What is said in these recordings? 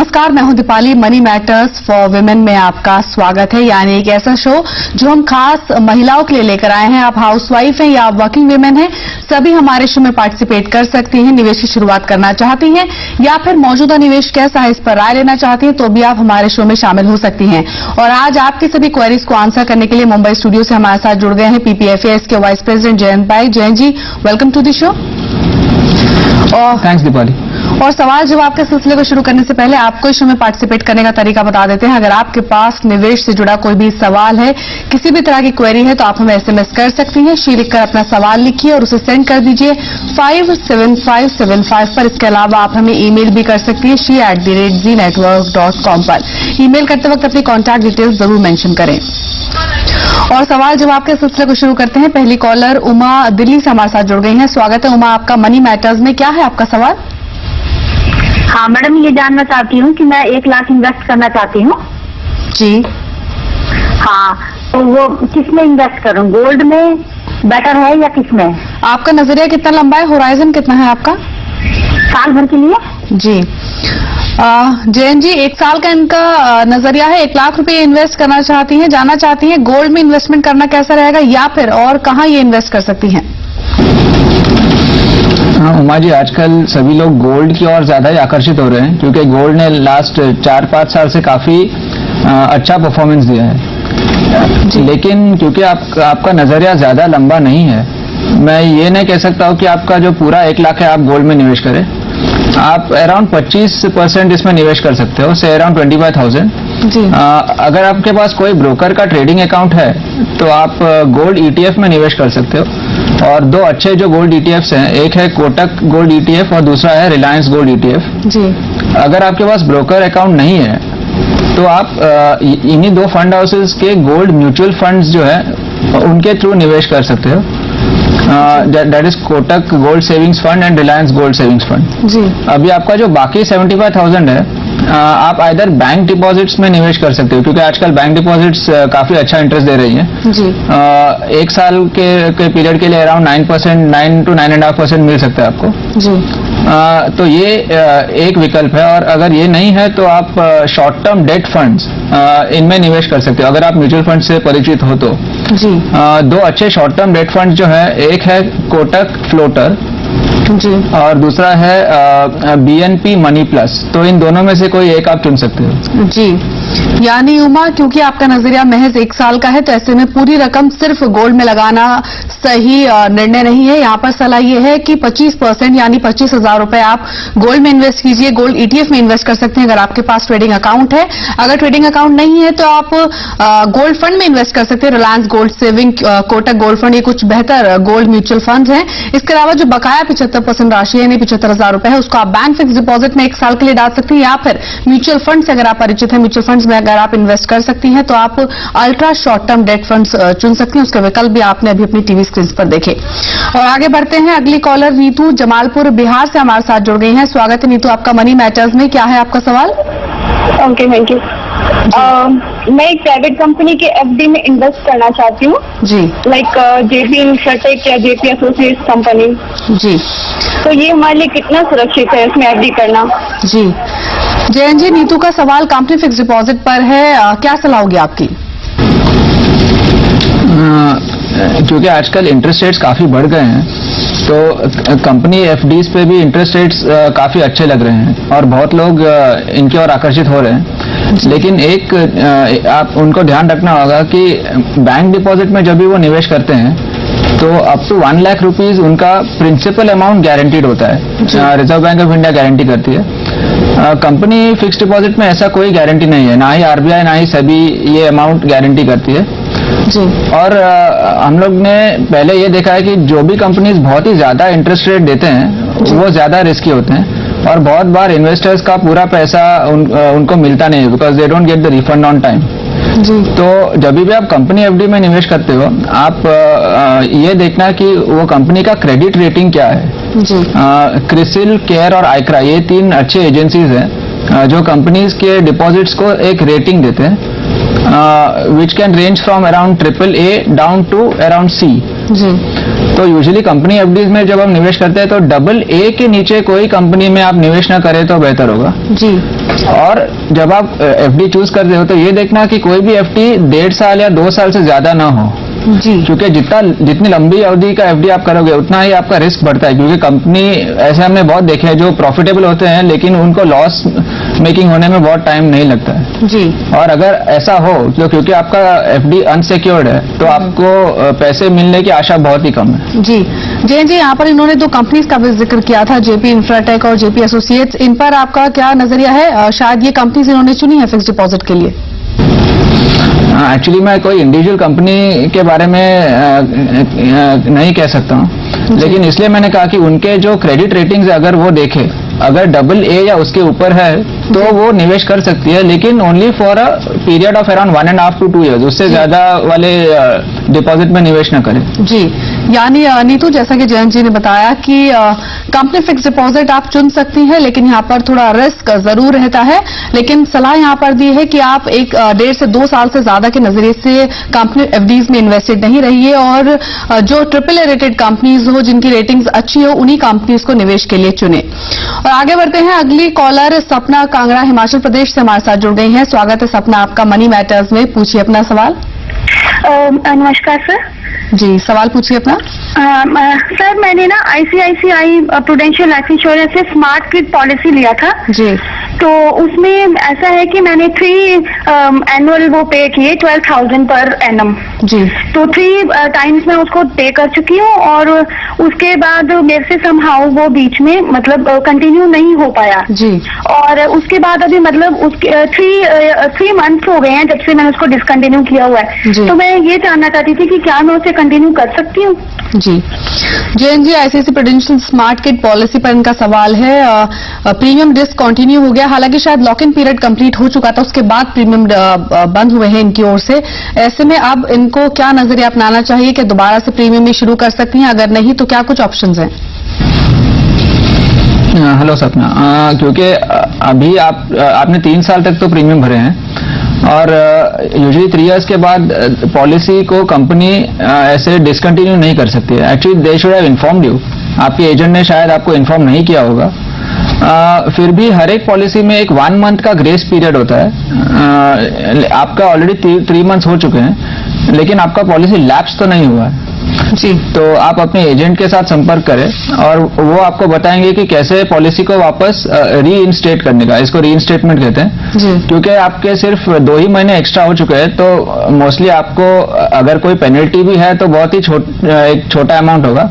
नमस्कार, मैं हूं Deepali. Money matters for women में आपका स्वागत है, यानी एक ऐसा शो जो हम खास महिलाओं के लिए लेकर आए हैं। आप हाउसवाइफ हैं या आप वर्किंग विमेन हैं, सभी हमारे शो में पार्टिसिपेट कर सकती हैं। निवेश की शुरुआत करना चाहती हैं या फिर मौजूदा निवेश कैसा है इस पर राय लेना चाहती हैं तो भी आप हमारे शो में शामिल हो सकती हैं। और आज आपकी सभी क्वेरीज को आंसर करने के लिए मुंबई स्टूडियो से हमारे साथ जुड़ गए हैं पीपीएफएस के वाइस प्रेसिडेंट जयंत भाई। Jayant ji, welcome to the show. Thanks Deepali. और सवाल जवाब के सिलसिले को शुरू करने से पहले आपको इस शो में पार्टिसिपेट करने का तरीका बता देते हैं। अगर आपके पास निवेश से जुड़ा कोई भी सवाल है, किसी भी तरह की क्वेरी है, तो आप हमें एसएमएस कर सकती हैं। शी लिखकर अपना सवाल लिखिए और उसे सेंड कर दीजिए 57575 पर। इसके अलावा आप हमें ईमेल भी कर सकती है she@zenetwork.com पर। ईमेल करते वक्त अपनी कॉन्टैक्ट डिटेल्स जरूर मेंशन करें। और सवाल जवाब के सिलसिले को शुरू करते हैं। पहली कॉलर उमा दिल्ली से हमारे साथ जुड़ गई हैं। स्वागत है उमा आपका मनी मैटर्स में। क्या है आपका सवाल? हाँ मैडम, ये जानना चाहती हूँ कि मैं 1 लाख इन्वेस्ट करना चाहती हूँ जी। हाँ, तो वो किस में इन्वेस्ट करूँ? गोल्ड में बेटर है या किस में? आपका नजरिया कितना लंबा है, होराइजन कितना है आपका? साल भर के लिए जी। जयंत जी, 1 साल का इनका नजरिया है। 1 लाख रुपए इन्वेस्ट करना चाहती हैं, जानना चाहती हैं गोल्ड में इन्वेस्टमेंट करना कैसा रहेगा या फिर और कहाँ ये इन्वेस्ट कर सकती हैं? हाँ उमा जी, आजकल सभी लोग गोल्ड की ओर ज्यादा ही आकर्षित हो रहे हैं क्योंकि गोल्ड ने लास्ट 4-5 साल से काफी अच्छा परफॉर्मेंस दिया है। लेकिन क्योंकि आपका नजरिया ज्यादा लंबा नहीं है, मैं ये नहीं कह सकता हूँ कि आपका जो पूरा 1 लाख है आप गोल्ड में निवेश करें। आप अराउंड 25% इसमें निवेश कर सकते हो, से अराउंड 25,000। अगर आपके पास कोई ब्रोकर का ट्रेडिंग अकाउंट है तो आप गोल्ड ETF में निवेश कर सकते हो। और 2 अच्छे जो गोल्ड ETFs हैं, एक है कोटक गोल्ड ETF और दूसरा है रिलायंस गोल्ड ETF जी। अगर आपके पास ब्रोकर अकाउंट नहीं है तो आप इन्हीं 2 फंड हाउसेस के गोल्ड म्यूचुअल फंड्स जो है उनके थ्रू निवेश कर सकते हो। That is Kotak gold savings fund and Reliance gold savings fund ji. अभी आपका जो बाकी 75,000 है, आप आइदर बैंक डिपॉजिट्स में निवेश कर सकते हो क्योंकि आजकल बैंक डिपॉजिट्स काफी अच्छा इंटरेस्ट दे रही हैं जी। 1 साल के पीरियड के लिए अराउंड 9%, 9 to 9.5% मिल सकता है आपको जी। तो ये एक विकल्प है। और अगर ये नहीं है तो आप शॉर्ट टर्म डेट फंड्स इनमें निवेश कर सकते हो अगर आप म्यूचुअल फंड से परिचित हो तो जी। 2 अच्छे शॉर्ट टर्म डेट फंड जो है, एक है कोटक फ्लोटर जी और दूसरा है BNP मनी प्लस। तो इन दोनों में से कोई एक आप चुन सकते हो जी। यानी उमा, क्योंकि आपका नजरिया महज 1 साल का है तो ऐसे में पूरी रकम सिर्फ गोल्ड में लगाना सही निर्णय नहीं है। यहाँ पर सलाह ये है कि 25% यानी 25,000 रुपए आप गोल्ड में इन्वेस्ट कीजिए। गोल्ड ETF में इन्वेस्ट कर सकते हैं अगर आपके पास ट्रेडिंग अकाउंट है। अगर ट्रेडिंग अकाउंट नहीं है तो आप गोल्ड फंड में इन्वेस्ट कर सकते हैं। Reliance gold saving, Kotak gold fund, ये कुछ बेहतर गोल्ड म्यूचुअल फंड हैं। इसके अलावा जो बकाया 75% राशि है, यानी 75,000 रुपए है, उसको आप बैंक फिक्स डिपॉजिट में 1 साल के लिए डाल सकती हैं या फिर म्यूचुअल फंड से अगर आप परिचित हैं, म्यूचुअल फंड्स में अगर आप इन्वेस्ट कर सकती हैं तो आप ultra short term debt funds चुन सकती हैं। उसके विकल्प भी आपने अभी अपनी टीवी स्क्रीन पर देखे। और आगे बढ़ते हैं। अगली कॉलर नीतू जमालपुर बिहार से हमारे साथ जुड़ गई हैं। स्वागत है नीतू आपका मनी मैटर्स में। क्या है आपका सवाल? Okay, thank you. मैं एक प्राइवेट कंपनी के FD में इन्वेस्ट करना चाहती हूँ जी, लाइक JP इंफ्राटेक या JP एसोसिएट्स कंपनी जी। तो ये हमारे लिए कितना सुरक्षित है इसमें FD करना? जी जयंत जी, नीतू का सवाल कंपनी फिक्स डिपॉजिट पर है। क्या सलाह होगी आपकी? क्योंकि आजकल इंटरेस्ट रेट्स काफी बढ़ गए हैं तो कंपनी FDs पे भी इंटरेस्ट रेट्स काफी अच्छे लग रहे हैं और बहुत लोग इनकी ओर आकर्षित हो रहे हैं। लेकिन एक आप उनको ध्यान रखना होगा कि बैंक डिपॉजिट में जब भी वो निवेश करते हैं तो अप टू 1 लाख रुपीज उनका प्रिंसिपल अमाउंट गारंटीड होता है। Reserve bank of India guarantee करती है। कंपनी फिक्स डिपॉजिट में ऐसा कोई गारंटी नहीं है, ना ही RBI ना ही SEBI ये अमाउंट गारंटी करती है जी। और हम लोग ने पहले ये देखा है कि जो भी कंपनीज बहुत ही ज्यादा इंटरेस्ट रेट देते हैं वो ज्यादा रिस्की होते हैं और बहुत बार इन्वेस्टर्स का पूरा पैसा उनको मिलता नहीं है because they don't get the refund on time जी। तो जब भी आप कंपनी FD में निवेश करते हो, आप ये देखना कि वो कंपनी का क्रेडिट रेटिंग क्या है जी। क्रिसिल, केयर और आइक्रा, ये 3 अच्छे एजेंसीज हैं जो कंपनीज के डिपॉजिट्स को एक रेटिंग देते हैं which can range from around AAA down to around C जी। तो यूजुअली कंपनी FDs में जब हम निवेश करते हैं तो AA के नीचे कोई कंपनी में आप निवेश ना करें तो बेहतर होगा जी। और जब आप एफडी चूज करते हो तो ये देखना कि कोई भी एफडी 1.5 साल या 2 साल से ज्यादा ना हो जी। क्योंकि जितनी लंबी अवधि का एफडी आप करोगे उतना ही आपका रिस्क बढ़ता है, क्योंकि कंपनी ऐसे हमने बहुत देखे हैं जो प्रॉफिटेबल होते हैं लेकिन उनको लॉस मेकिंग होने में बहुत टाइम नहीं लगता है जी। और अगर ऐसा हो तो क्योंकि आपका एफडी अनसिक्योर्ड है तो आपको पैसे मिलने की आशा बहुत ही कम है। जी जयंत जी, यहाँ पर इन्होंने 2 कंपनीज का भी जिक्र किया था, जेपी इंफ्राटेक और जेपी एसोसिएट्स। इन पर आपका क्या नजरिया है? शायद ये कंपनीज इन्होंने चुनी है फिक्स डिपॉजिट के लिए। एक्चुअली मैं कोई इंडिविजुअल कंपनी के बारे में नहीं कह सकता हूँ, लेकिन इसलिए मैंने कहा कि उनके जो क्रेडिट रेटिंग्स अगर वो देखे, अगर AA या उसके ऊपर है तो वो निवेश कर सकती है, लेकिन only for a period of around 1.5 to 2 years, उससे ज्यादा वाले डिपॉजिट में निवेश न करें। जी, यानी नीतू, जैसा कि जयंत जी ने बताया कि कंपनी फिक्स डिपॉजिट आप चुन सकती हैं, लेकिन यहाँ पर थोड़ा रिस्क जरूर रहता है। लेकिन सलाह यहाँ पर दी है कि आप 1.5 से 2 साल से ज्यादा के नजरिए से कंपनी एफडीज में इन्वेस्टेड नहीं रहिए और जो AAA रेटेड कंपनीज हो, जिनकी रेटिंग्स अच्छी हो, उन्हीं कंपनीज को निवेश के लिए चुने। और आगे बढ़ते हैं, अगली कॉलर सपना कांगड़ा हिमाचल प्रदेश से हमारे साथ जुड़ गई हैं। स्वागत है सपना आपका मनी मैटर्स में, पूछिए अपना सवाल। नमस्कार सर। जी, सवाल पूछिए अपना। सर, मैंने ना ICICI प्रूडेंशियल लाइफ इंश्योरेंस से स्मार्ट किड पॉलिसी लिया था जी। तो उसमें ऐसा है कि मैंने 3 एनुअल वो पे किए 12,000 पर एनम जी। तो 3 टाइम्स मैं उसको पे कर चुकी हूँ और उसके बाद मेरे से समहाउ वो बीच में मतलब कंटिन्यू नहीं हो पाया जी। और उसके बाद अभी मतलब उसके 3 मंथ्स हो गए हैं जब से मैंने उसको डिसकंटिन्यू किया हुआ है। जी। तो मैं ये जानना चाहती थी कि क्या मैं उसे कंटिन्यू कर सकती हूँ? जी, जयंत जी, ICICI prudential smart kid policy पर इनका सवाल है। प्रीमियम डिसकंटिन्यू हो गया, हालांकि शायद लॉक इन पीरियड कंप्लीट हो चुका था, उसके बाद प्रीमियम बंद हुए हैं इनकी ओर से। ऐसे में अब इनको क्या नजरिया अपनाना चाहिए कि दोबारा से प्रीमियम भी शुरू कर सकती हैं? अगर नहीं तो क्या कुछ ऑप्शंस हैं? हेलो सपना, क्योंकि अभी आपने 3 साल तक तो प्रीमियम भरे हैं और यूजुअली 3 इयर्स के बाद पॉलिसी को कंपनी ऐसे डिसकंटिन्यू नहीं कर सकती है। Actually they should have informed you, आपके एजेंट ने शायद आपको इन्फॉर्म नहीं किया होगा। फिर भी हर एक पॉलिसी में एक 1 मंथ का ग्रेस पीरियड होता है। आपका ऑलरेडी 3 मंथ्स हो चुके हैं लेकिन आपका पॉलिसी लैप्स तो नहीं हुआ है जी। तो आप अपने एजेंट के साथ संपर्क करें और वो आपको बताएंगे कि कैसे पॉलिसी को वापस री इंस्टेट करने का, इसको री इंस्टेटमेंट कहते हैं जी। क्योंकि आपके सिर्फ 2 ही महीने एक्स्ट्रा हो चुके हैं तो मोस्टली आपको अगर कोई पेनल्टी भी है तो बहुत ही एक छोटा अमाउंट होगा।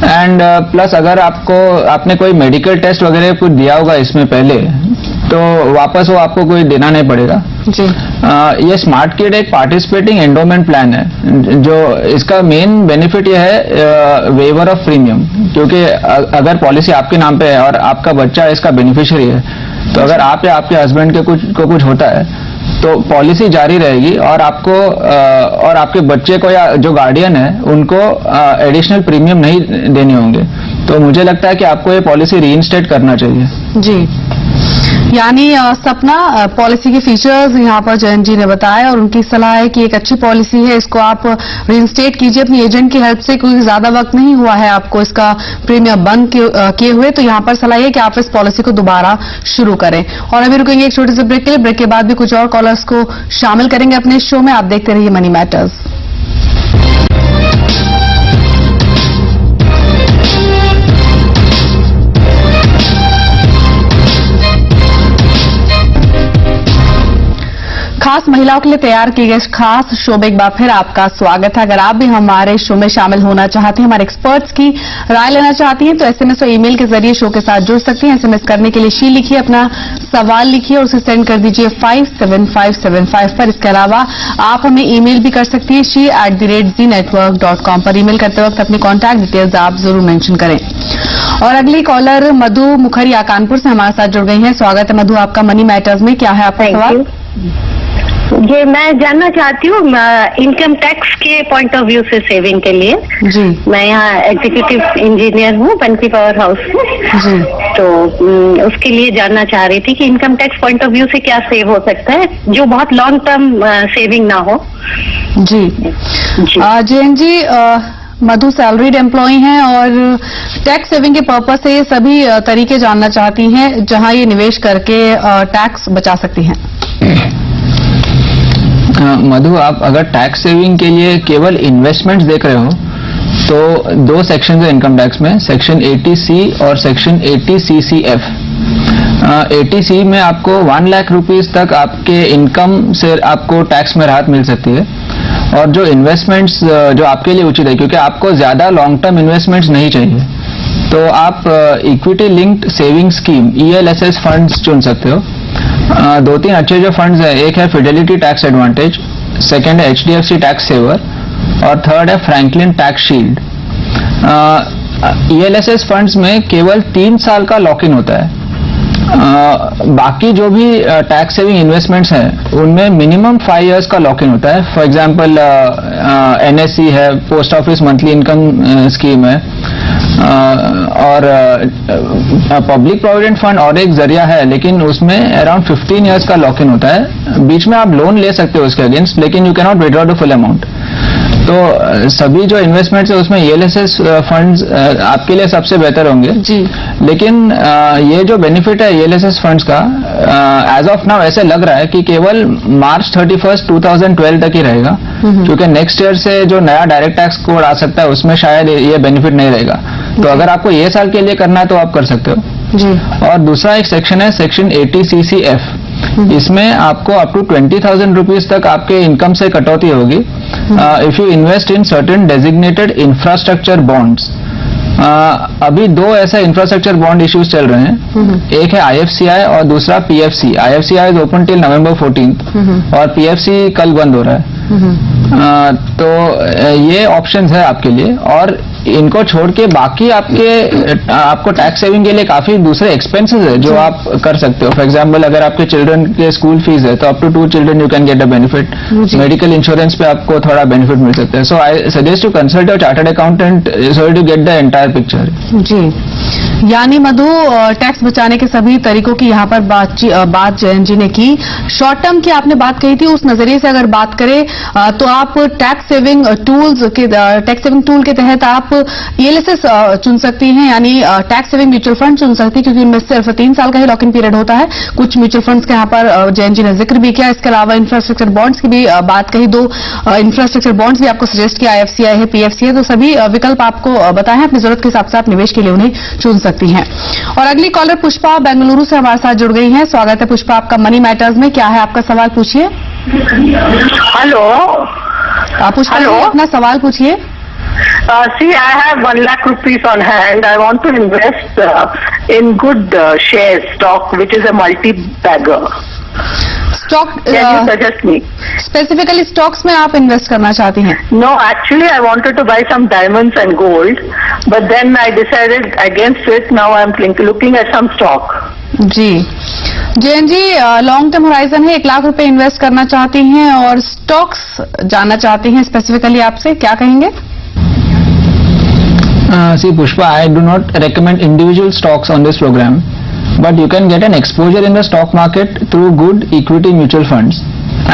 एंड प्लस अगर आपने कोई मेडिकल टेस्ट वगैरह कुछ दिया होगा इसमें पहले तो वापस वो आपको कोई देना नहीं पड़ेगा जी। ये स्मार्ट किड एक पार्टिसिपेटिंग एंडोमेंट प्लान है, जो इसका मेन बेनिफिट ये है वेवर ऑफ प्रीमियम, क्योंकि अगर पॉलिसी आपके नाम पे है और आपका बच्चा इसका बेनिफिशियरी है तो अगर आप या आपके हस्बैंड के कुछ होता है तो पॉलिसी जारी रहेगी और आपको और आपके बच्चे को या जो गार्डियन है उनको एडिशनल प्रीमियम नहीं देने होंगे। तो मुझे लगता है कि आपको ये पॉलिसी रीइंस्टेट करना चाहिए। जी, यानी सपना, पॉलिसी के फीचर्स यहाँ पर जयंत जी ने बताया और उनकी सलाह है कि एक अच्छी पॉलिसी है, इसको आप रीइंस्टेट कीजिए अपनी एजेंट की हेल्प से, क्योंकि ज्यादा वक्त नहीं हुआ है आपको इसका प्रीमियम बंद किए हुए। तो यहाँ पर सलाह है कि आप इस पॉलिसी को दोबारा शुरू करें। और अभी रुकेंगे एक छोटे से ब्रेक के लिए, ब्रेक के बाद भी कुछ और कॉलर्स को शामिल करेंगे अपने शो में। आप देखते रहिए मनी मैटर्स। खास महिलाओं के लिए तैयार किए गए खास शो में एक बार फिर आपका स्वागत है। अगर आप भी हमारे शो में शामिल होना चाहती हैं, हमारे एक्सपर्ट्स की राय लेना चाहती हैं, तो SMS और ईमेल के जरिए शो के साथ जुड़ सकती हैं। SMS करने के लिए शी लिखिए, अपना सवाल लिखिए और उसे सेंड कर दीजिए 57575 पर। इसके अलावा आप हमें ईमेल भी कर सकती है she@zenetwork.com पर। ईमेल करते वक्त अपनी कॉन्टैक्ट डिटेल्स आप जरूर मेंशन करें। और अगली कॉलर मधु मुखरिया कानपुर से हमारे साथ जुड़ गई हैं। स्वागत है मधु आपका मनी मैटर्स में, क्या है आपका सवाल? जी, मैं जानना चाहती हूँ इनकम टैक्स के पॉइंट ऑफ व्यू से सेविंग के लिए। जी। मैं यहाँ एग्जीक्यूटिव इंजीनियर हूँ बनकी पावर हाउस में। जी। तो उसके लिए जानना चाह रही थी कि income tax point of view से क्या सेव हो सकता है जो बहुत लॉन्ग टर्म सेविंग ना हो। जी। जयंत जी, मधु सैलरीड एम्प्लॉय हैं और टैक्स सेविंग के पर्पज से ये सभी तरीके जानना चाहती हैं जहां ये निवेश करके टैक्स बचा सकती हैं। मधु, आप अगर टैक्स सेविंग के लिए केवल इन्वेस्टमेंट्स देख रहे हो तो दो सेक्शन है इनकम टैक्स में, सेक्शन 80C और सेक्शन 80CCF। 80C में आपको 1 लाख रुपीस तक आपके इनकम से आपको टैक्स में राहत मिल सकती है, और जो इन्वेस्टमेंट्स जो आपके लिए उचित है, क्योंकि आपको ज्यादा लॉन्ग टर्म इन्वेस्टमेंट्स नहीं चाहिए, तो आप equity linked saving scheme ELSS funds चुन सकते हो। दो तीन अच्छे जो फंड्स है, एक है फिडेलिटी टैक्स एडवांटेज, सेकंड है HDFC टैक्स सेवर और थर्ड है Franklin tax shield. ELSS funds में केवल 3 साल का लॉक इन होता है। बाकी जो भी टैक्स सेविंग इन्वेस्टमेंट्स हैं उनमें मिनिमम 5 इयर्स का लॉक इन होता है। फॉर एग्जांपल NSE है, post office monthly income scheme है, और पब्लिक प्रोविडेंट फंड और एक जरिया है, लेकिन उसमें अराउंड 15 इयर्स का लॉक इन होता है। बीच में आप लोन ले सकते हो उसके अगेंस्ट, लेकिन you can not withdraw the full amount. तो सभी जो इन्वेस्टमेंट्स है उसमें ELSS फंड्स आपके लिए सबसे बेहतर होंगे जी। लेकिन ये जो बेनिफिट है ELSS फंड्स का, एज ऑफ नाउ ऐसे लग रहा है कि केवल मार्च 31, 2012 तक ही रहेगा, क्योंकि नेक्स्ट ईयर से जो नया डायरेक्ट टैक्स कोड आ सकता है उसमें शायद ये बेनिफिट नहीं रहेगा। तो अगर आपको ये साल के लिए करना है तो आप कर सकते हो जी। और दूसरा एक सेक्शन है सेक्शन 80CCF। इसमें आपको अप टू 20,000 रुपीज तक आपके इनकम से कटौती होगी if you invest in certain designated infrastructure bonds. अभी दो ऐसे इंफ्रास्ट्रक्चर बॉन्ड इश्यूज चल रहे हैं, एक है IFCI और दूसरा PFC। IFCI is open till November 14 और PFC कल बंद हो रहा है। तो ये ऑप्शंस है आपके लिए, और इनको छोड़ के बाकी आपको टैक्स सेविंग के लिए काफी दूसरे एक्सपेंसेस है जो आप कर सकते हो। फॉर एग्जांपल, अगर आपके चिल्ड्रन के स्कूल फीस है तो up to 2 children you can get a benefit. Medical insurance पे आपको थोड़ा बेनिफिट मिल सकता है। So I suggest to consult your chartered accountant so to get the entire picture जी। यानी मधु, टैक्स बचाने के सभी तरीकों की यहाँ पर बात जयंत जी ने की। शॉर्ट टर्म की आपने बात कही थी, उस नजरिए से अगर बात करें तो आप टैक्स सेविंग टूल के तहत आप ELSS चुन सकती हैं, यानी टैक्स सेविंग म्यूचुअल फंड चुन सकती है, क्योंकि उनमें सिर्फ 3 साल का ही लॉक इन पीरियड होता है। कुछ म्यूचुअल फंड्स के यहाँ पर जयंत जी ने जिक्र भी किया। इसके अलावा इंफ्रास्ट्रक्चर बॉन्ड्स की भी बात कही, 2 इंफ्रास्ट्रक्चर बॉन्ड्स भी आपको सजेस्ट किया, IFCI है, PFC है। तो सभी विकल्प आपको बताए हैं, अपनी जरूरत के हिसाब से आप निवेश के लिए उन्हें चुन सकती हैं। और अगली कॉलर पुष्पा बेंगलुरु से हमारे साथ जुड़ गई हैं। स्वागत है पुष्पा आपका मनी मैटर्स में। क्या है आपका सवाल, पूछिए। हेलो पुष्पा जी, अपना सवाल पूछिए। See, I have 1 lakh rupees on hand. I want to invest in good shares stock, which is a multi-bagger. Stock, Can you suggest me? Specifically stocks में आप इन्वेस्ट करना चाहती हैं? No, actually, I wanted to buy some diamonds and gold, but then I decided against it. Now I'm looking at some stock. जी, Jayant ji, long term horizon है, 1 लाख रुपए invest करना चाहती हैं और स्टॉक्स जानना चाहती हैं। स्पेसिफिकली आपसे क्या कहेंगे? See Pushpa, I do not recommend individual stocks on this program, but you can get an exposure in the stock market through good equity mutual funds,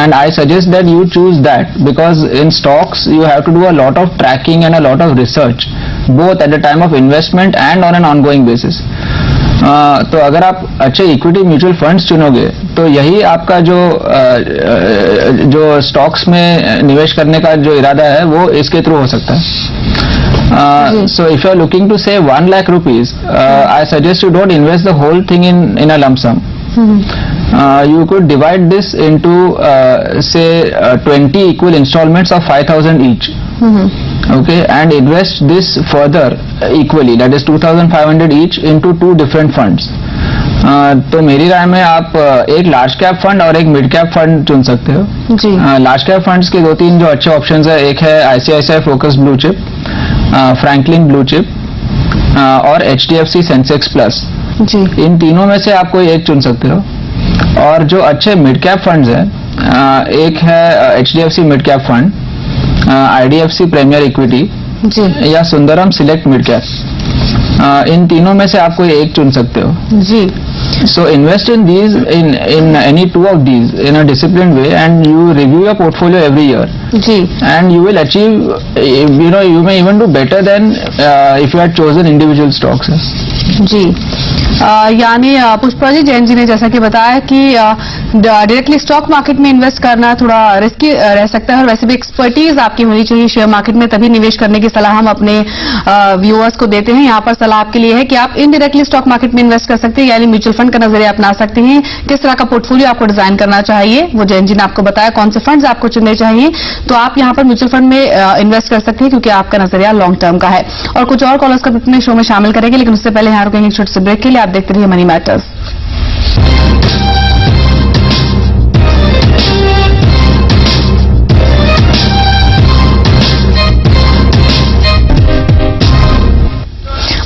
and I suggest that you choose that, because in stocks you have to do a lot of tracking and a lot of research, both at the time of investment and on an ongoing basis. तो अगर आप अच्छे equity mutual funds चुनोगे तो यही आपका जो stocks में निवेश करने का जो इरादा है वो इसके थ्रू हो सकता है। So if you are looking to save 1 lakh rupees, I suggest you don't invest the whole thing in a lump sum. You could divide this into say 20 equal installments of 5,000 each. Okay, and invest this further equally, that is 2,500 each into 2 different funds. तो मेरी राय में आप एक large cap fund और एक mid cap fund चुन सकते हो जी। लार्ज कैप फंड्स के 2-3 जो अच्छे ऑप्शंस है, एक है ICICI focus blue chip, Franklin blue chip और HDFC सेंसेक्स प्लस जी। इन तीनों में से आप कोई एक चुन सकते हो। और जो अच्छे मिड कैप फंड्स हैं, एक है HDFC mid cap fund, IDFC premier equity या सुंदरम सिलेक्ट मिड कैप। इन तीनों में से आप कोई एक चुन सकते हो जी। So invest in these in any two of these in a disciplined way, and you review your portfolio every year. Ji. And you will achieve, you may even do better than if you had chosen individual stocks. जी. यानी पुष्पा जी, जैन जी ने जैसा कि बताया कि directly stock market में invest करना थोड़ा risky रह सकता है, और वैसे भी एक्सपर्टीज आपकी होनी चाहिए शेयर मार्केट में, तभी निवेश करने की सलाह हम अपने व्यूअर्स को देते हैं। यहाँ पर सलाह आपके लिए है कि आप इनडायरेक्टली स्टॉक मार्केट में इन्वेस्ट कर सकते हैं, यानी म्यूचुअल फंड का नजरिया अपना सकते हैं। किस तरह का पोर्टफोलियो आपको डिजाइन करना चाहिए वो जैन जी ने आपको बताया, कौन से फंड्स आपको चुनने चाहिए। तो आप यहाँ पर म्यूचुअल फंड में इन्वेस्ट कर सकते हैं क्योंकि आपका नजरिया लॉन्ग टर्म का है। और कुछ और कॉलर्स को अपने शो में शामिल करेंगे, लेकिन उससे पहले यहाँ रुकेंगे एक छोटे से ब्रेक के लिए। आप देखते रहिए मनी मैटर्स।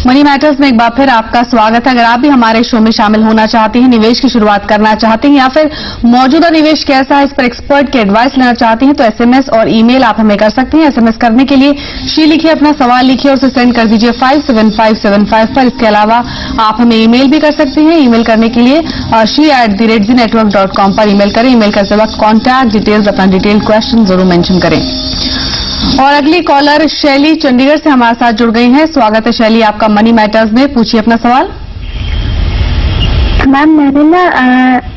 मनी मैटर्स में एक बार फिर आपका स्वागत है। अगर आप भी हमारे शो में शामिल होना चाहते हैं, निवेश की शुरुआत करना चाहते हैं, या फिर मौजूदा निवेश कैसा है इस पर एक्सपर्ट की एडवाइस लेना चाहते हैं, तो एसएमएस और ईमेल आप हमें कर सकते हैं। एसएमएस करने के लिए शी लिखिए, अपना सवाल लिखिए और उसे सेंड कर दीजिए 57575 पर। इसके अलावा आप हमें ईमेल भी कर सकते हैं। ईमेल करने के लिए she@network.com पर ईमेल करें। ईमेल करते वक्त कॉन्टैक्ट डिटेल्स, अपना डिटेल क्वेश्चन जरूर मेंशन करें। और अगली कॉलर शैली चंडीगढ़ से हमारे साथ जुड़ गई हैं। स्वागत है शैली आपका मनी मैटर्स में, पूछिए अपना सवाल। मैम, मैंने ना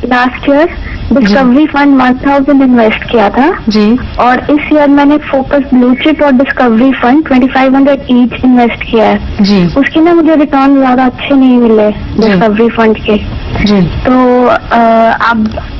last year discovery fund 1000 invest किया था जी, और इस ईयर मैंने फोकस ब्लू चिप और डिस्कवरी फंड 2500 ईच इन्वेस्ट किया है जी उसके ना मुझे रिटर्न ज्यादा अच्छे नहीं मिले डिस्कवरी फंड के। जी तो आप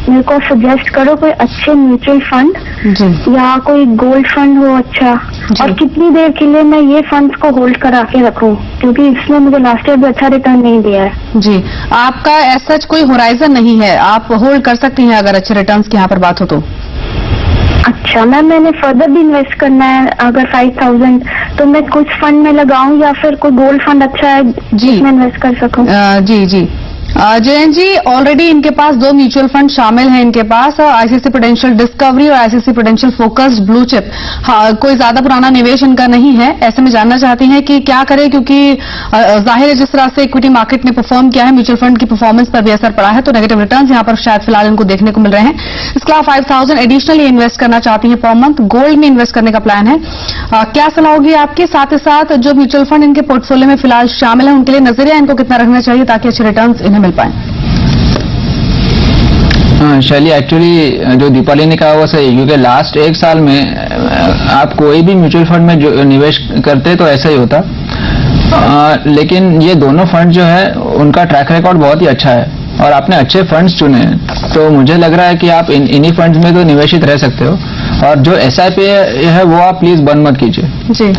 मेरे को सजेस्ट करो कोई अच्छे म्यूचुअल फंड जी या कोई गोल्ड फंड हो अच्छा, जी। और कितनी देर के लिए मैं ये फंड्स को होल्ड करा के रखूं, क्योंकि इसमें मुझे लास्ट ईयर भी अच्छा रिटर्न नहीं दिया है। जी। आपका ऐसा कोई होराइजन नहीं है, आप होल्ड कर सकती हैं अगर अच्छे रिटर्न्स की यहाँ पर बात हो तो। अच्छा मैम, मैंने फर्दर भी इन्वेस्ट करना है अगर 5000, तो मैं कुछ फंड में लगाऊं या फिर कोई गोल्ड फंड अच्छा है जिसमें इन्वेस्ट कर सकूं? जी जी। जयंत जी, ऑलरेडी इनके पास 2 म्यूचुअल फंड शामिल हैं इनके पास, आईसीसी प्रूडेंशियल डिस्कवरी और ICC prudential focused blue chip. हाँ, कोई ज्यादा पुराना निवेश इनका नहीं है। ऐसे में जानना चाहती हैं कि क्या करें, क्योंकि जाहिर है जिस तरह से इक्विटी मार्केट ने परफॉर्म किया है, म्यूचुअल फंड की परफॉर्मेंस पर भी असर पड़ा है, तो नेगेटिव रिटर्न्स यहाँ पर शायद फिलहाल इनको देखने को मिल रहे हैं। इसके अलावा 5000 एडिशनली इन्वेस्ट करना चाहती है पर मंथ, गोल्ड में इन्वेस्ट करने का प्लान है। क्या सलाह होगी आपकी? साथ ही साथ जो म्यूचुअल फंड इनके पोर्टफोलियो में फिलहाल शामिल है, उनके लिए नजरिया इनको कितना रखना चाहिए ताकि अच्छे रिटर्न्स इन्हें मिल पाए? शैली, एक्चुअली जो दीपाली ने कहा वो सही, क्योंकि लास्ट 1 साल में आप कोई भी म्यूचुअल फंड में जो निवेश करते तो ऐसा ही होता। लेकिन ये दोनों फंड जो है उनका ट्रैक रिकॉर्ड बहुत ही अच्छा है और आपने अच्छे फंड्स चुने हैं, तो मुझे लग रहा है कि आप इन्हीं फंड्स में तो निवेशित रह सकते हो। और जो SIP है वो आप प्लीज बंद मत कीजिए जी।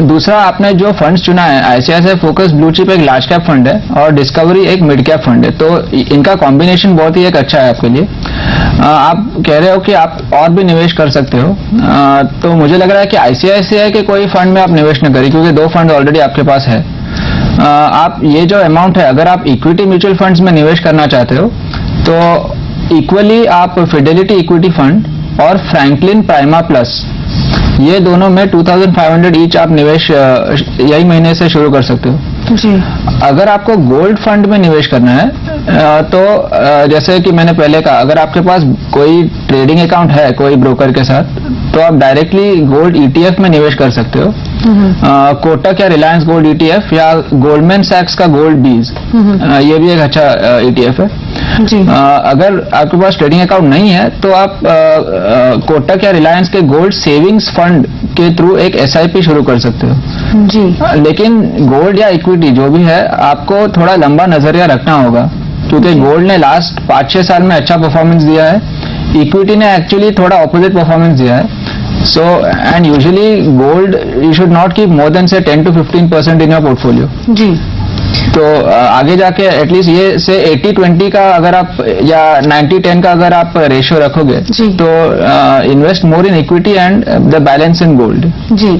दूसरा, आपने जो फंड्स चुना है, ICICI फोकस ब्लू चिप एक लार्ज कैप फंड है और डिस्कवरी एक मिड कैप फंड है, तो इनका कॉम्बिनेशन बहुत ही एक अच्छा है आपके लिए। आप कह रहे हो कि आप और भी निवेश कर सकते हो, तो मुझे लग रहा है कि ICICI के कोई फंड में आप निवेश न करें, क्योंकि 2 फंड ऑलरेडी आपके पास है। आप ये जो अमाउंट है, अगर आप इक्विटी म्यूचुअल फंड्स में निवेश करना चाहते हो तो इक्वली आप फिडेलिटी इक्विटी फंड और फ्रैंकलिन प्राइमा प्लस, ये दोनों में 2500 ईच आप निवेश यही महीने से शुरू कर सकते हो जी। अगर आपको गोल्ड फंड में निवेश करना है तो जैसे कि मैंने पहले कहा, अगर आपके पास कोई ट्रेडिंग अकाउंट है कोई ब्रोकर के साथ, तो आप डायरेक्टली गोल्ड ETF में निवेश कर सकते हो। कोटक या रिलायंस गोल्ड ETF या गोल्डमैन सैक्स का गोल्ड बीज, ये भी एक अच्छा ETF है जी। अगर आपके पास ट्रेडिंग अकाउंट नहीं है तो आप कोटक या रिलायंस के गोल्ड सेविंग्स फंड के थ्रू एक SIP शुरू कर सकते हो जी। लेकिन गोल्ड या इक्विटी जो भी है, आपको थोड़ा लंबा नजरिया रखना होगा, क्योंकि गोल्ड ने लास्ट 5-6 साल में अच्छा परफॉर्मेंस दिया है, इक्विटी ने एक्चुअली थोड़ा ऑपोजिट परफॉर्मेंस दिया है। So, and usually gold you should not keep more than say 10 to 15% in your portfolio जी। तो आगे जाके एटलीस्ट ये से 80-20 का अगर आप या 90-10 का अगर आप रेशियो रखोगे तो invest more in equity and the balance in gold जी।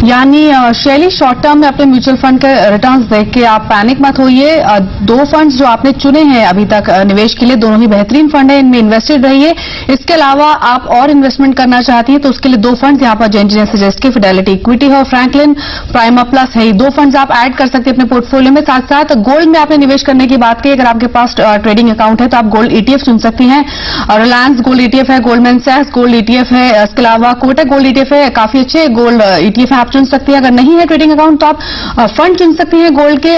यानी शैली, शॉर्ट टर्म में अपने म्यूचुअल फंड के रिटर्न्स देख के आप पैनिक मत होइए। दो फंड्स जो आपने चुने हैं अभी तक निवेश के लिए, दोनों ही बेहतरीन फंड है, इनमें इन्वेस्टेड रहिए। इसके अलावा आप और इन्वेस्टमेंट करना चाहती हैं तो उसके लिए दो फंड्स यहाँ पर जेएनजी ने सजेस्ट किए, फिडेलिटी इक्विटी है और फ्रैंकलिन प्राइमा प्लस है। दो फंड्स आप ऐड कर सकते हैं अपने पोर्टफोलियो में। साथ साथ गोल्ड में आपने निवेश करने की बात की, अगर आपके पास ट्रेडिंग अकाउंट है तो आप गोल्ड ईटीएफ चुन सकती हैं। रिलायंस गोल्ड ईटीएफ है, गोल्डमैन सैक्स गोल्ड ईटीएफ है, इसके अलावा कोटक गोल्ड ईटीएफ है, काफी अच्छे गोल्ड ईटीएफ आप चुन सकती हैं। अगर नहीं है ट्रेडिंग अकाउंट तो आप फंड चुन सकती हैं गोल्ड के,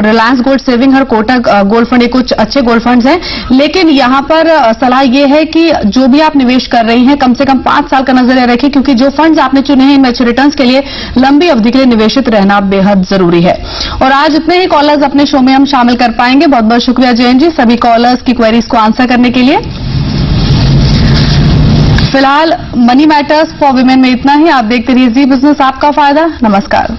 रिलायंस गोल्ड सेविंग और कोटक गोल्ड फंड, ये कुछ अच्छे गोल्ड फंड्स हैं। लेकिन यहां पर सलाह यह है कि जो भी आप निवेश कर रही हैं कम से कम 5 साल का नजरिया रखें, क्योंकि जो फंड्स आपने चुने हैं इनमें अच्छे रिटर्न्स के लिए लंबी अवधि के लिए निवेशित रहना बेहद जरूरी है। और आज इतने ही कॉलर्स अपने शो में हम शामिल कर पाएंगे। बहुत बहुत शुक्रिया जयंत जी सभी कॉलर्स की क्वेरीज को आंसर करने के लिए। फिलहाल मनी मैटर्स फॉर विमेन में इतना ही। आप देखते रहिए जी बिजनेस, आपका फायदा। नमस्कार।